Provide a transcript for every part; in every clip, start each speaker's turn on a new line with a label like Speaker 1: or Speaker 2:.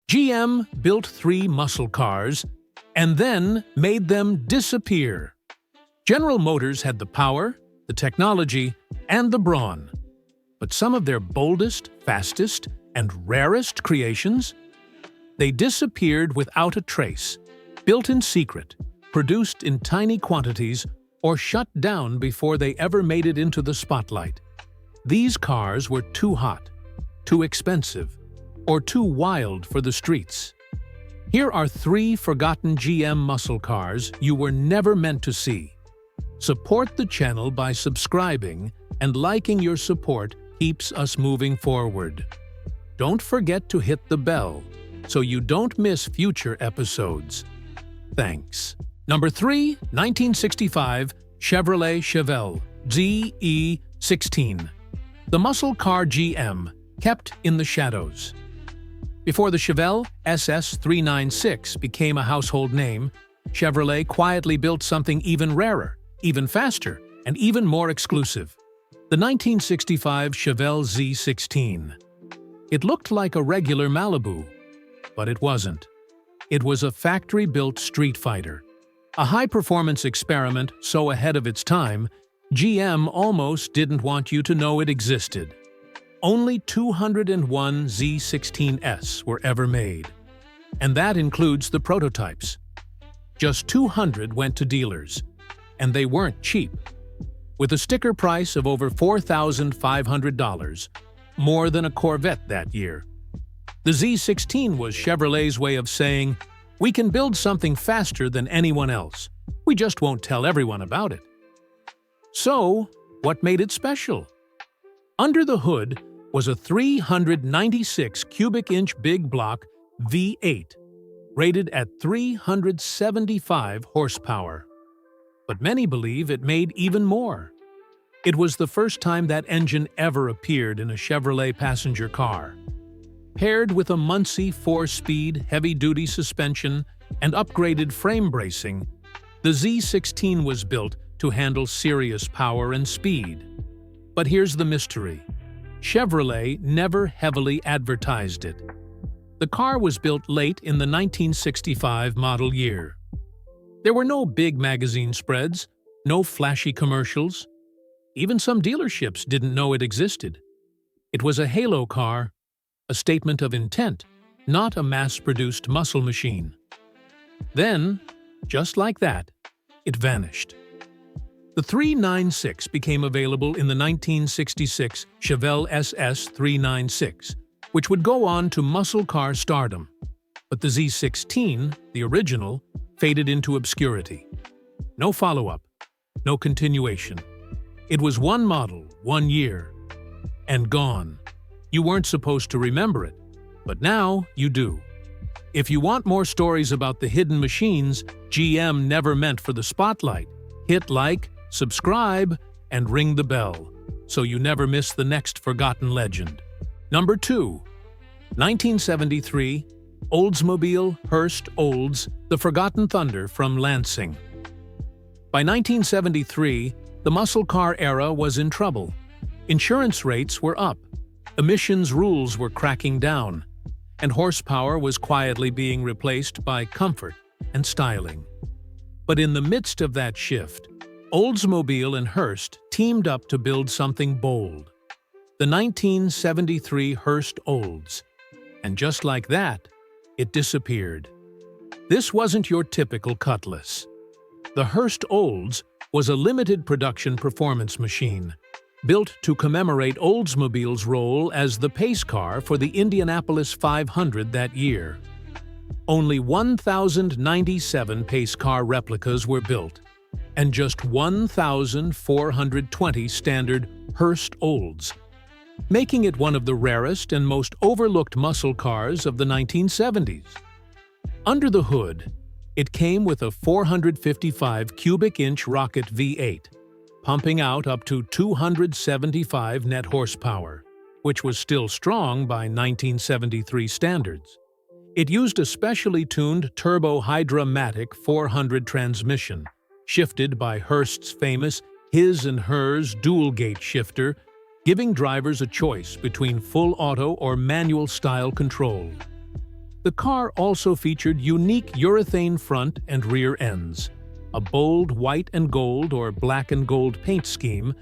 Speaker 1: GM built 3 muscle cars and then made them disappear. General Motors had the power, the technology, and the brawn. But some of their boldest, fastest, and rarest creations? They disappeared without a trace, built in secret, produced in tiny quantities, or shut down before they ever made it into the spotlight. These cars were too hot, too expensive, or too wild for the streets. Here are 3 forgotten GM muscle cars you were never meant to see. Support the channel by subscribing, and liking your support keeps us moving forward. Don't forget to hit the bell so you don't miss future episodes. Thanks. Number 3, 1965 Chevrolet Chevelle ZE16. The muscle car GM kept in the shadows. Before the Chevelle SS396 became a household name, Chevrolet quietly built something even rarer, even faster, and even more exclusive. The 1965 Chevelle Z16. It looked like a regular Malibu, but it wasn't. It was a factory-built street fighter. A high-performance experiment so ahead of its time, GM almost didn't want you to know it existed. Only 201 Z16s were ever made, and that includes the prototypes. Just 200 went to dealers, and they weren't cheap. With a sticker price of over $4,500, more than a Corvette that year. The Z16 was Chevrolet's way of saying, "We can build something faster than anyone else. We just won't tell everyone about it." So, what made it special? Under the hood was a 396 cubic inch big block V8, rated at 375 horsepower. But many believe it made even more. It was the first time that engine ever appeared in a Chevrolet passenger car. Paired with a Muncie 4-speed heavy-duty suspension and upgraded frame bracing, the Z16 was built to handle serious power and speed. But here's the mystery. Chevrolet never heavily advertised it. The car was built late in the 1965 model year. There were no big magazine spreads, no flashy commercials. Even some dealerships didn't know it existed. It was a halo car, a statement of intent, not a mass-produced muscle machine. Then, just like that, it vanished. The 396 became available in the 1966 Chevelle SS396, which would go on to muscle car stardom. But the Z16, the original, faded into obscurity. No follow-up, no continuation. It was one model, one year, and gone. You weren't supposed to remember it, but now you do. If you want more stories about the hidden machines GM never meant for the spotlight, hit like, subscribe, and ring the bell so you never miss the next forgotten legend. Number 2, 1973 Oldsmobile Hurst Olds, the Forgotten Thunder from Lansing. By 1973, the muscle car era was in trouble. Insurance rates were up, emissions rules were cracking down, and horsepower was quietly being replaced by comfort and styling. But in the midst of that shift, Oldsmobile and Hurst teamed up to build something bold. The 1973 Hurst Olds. And just like that, it disappeared. This wasn't your typical Cutlass. The Hurst Olds was a limited production performance machine, built to commemorate Oldsmobile's role as the pace car for the Indianapolis 500 that year. Only 1,097 pace car replicas were built, and just 1,420 standard Hurst Olds, making it one of the rarest and most overlooked muscle cars of the 1970s. Under the hood, it came with a 455 cubic inch rocket V8, pumping out up to 275 net horsepower, which was still strong by 1973 standards. It used a specially tuned Turbo Hydra-Matic 400 transmission, shifted by Hurst's famous His and Hers dual-gate shifter, giving drivers a choice between full auto or manual style control. The car also featured unique urethane front and rear ends, a bold white and gold or black and gold paint scheme,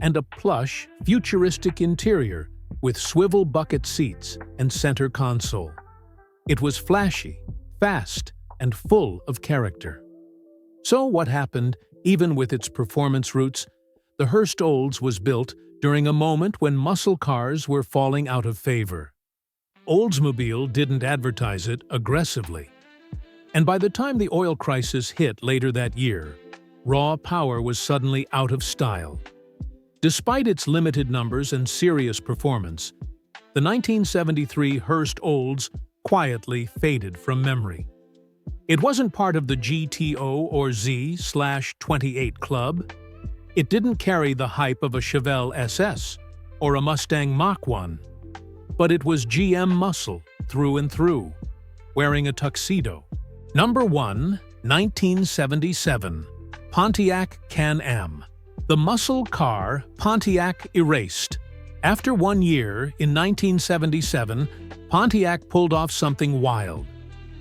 Speaker 1: and a plush, futuristic interior with swivel bucket seats and center console. It was flashy, fast, and full of character. So what happened, even with its performance roots? The Hurst Olds was built during a moment when muscle cars were falling out of favor. Oldsmobile didn't advertise it aggressively. And by the time the oil crisis hit later that year, raw power was suddenly out of style. Despite its limited numbers and serious performance, the 1973 Hurst Olds quietly faded from memory. It wasn't part of the GTO or Z/28 club. It didn't carry the hype of a Chevelle SS or a Mustang Mach-1. But it was GM muscle through and through, wearing a tuxedo. Number 1, 1977, Pontiac Can-Am. The muscle car Pontiac erased. After 1 year, in 1977, Pontiac pulled off something wild.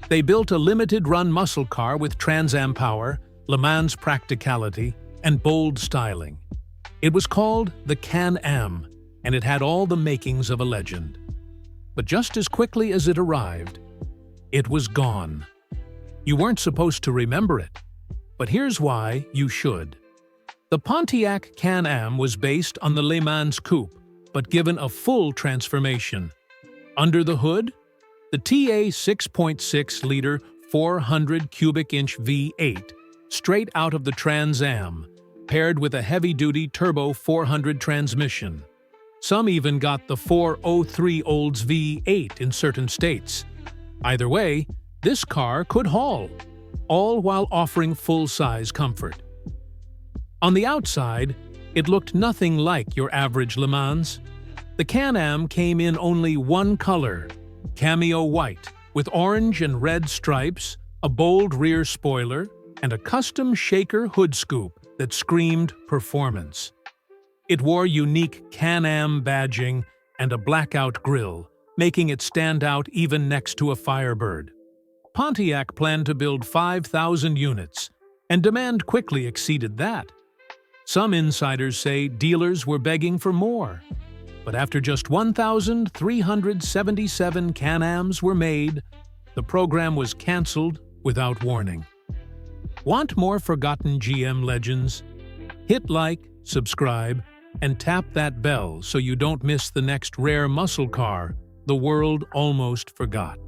Speaker 1: They built a limited-run muscle car with Trans Am power, Le Mans practicality, and bold styling. It was called the Can-Am, and it had all the makings of a legend. But just as quickly as it arrived, it was gone. You weren't supposed to remember it, but here's why you should. The Pontiac Can-Am was based on the Le Mans Coupe, but given a full transformation. Under the hood, the TA 6.6-liter 400 cubic inch V8, straight out of the Trans Am, paired with a heavy-duty turbo 400 transmission. Some even got the 403 Olds V8 in certain states. Either way, this car could haul, all while offering full-size comfort. On the outside, it looked nothing like your average Le Mans. The Can-Am came in only one color, cameo white, with orange and red stripes, a bold rear spoiler, and a custom shaker hood scoop that screamed performance. It wore unique Can-Am badging and a blackout grille, making it stand out even next to a Firebird. Pontiac planned to build 5,000 units, and demand quickly exceeded that. Some insiders say dealers were begging for more. But after just 1,377 Can-Ams were made, the program was canceled without warning. Want more forgotten GM legends? Hit like, subscribe, and tap that bell so you don't miss the next rare muscle car the world almost forgot.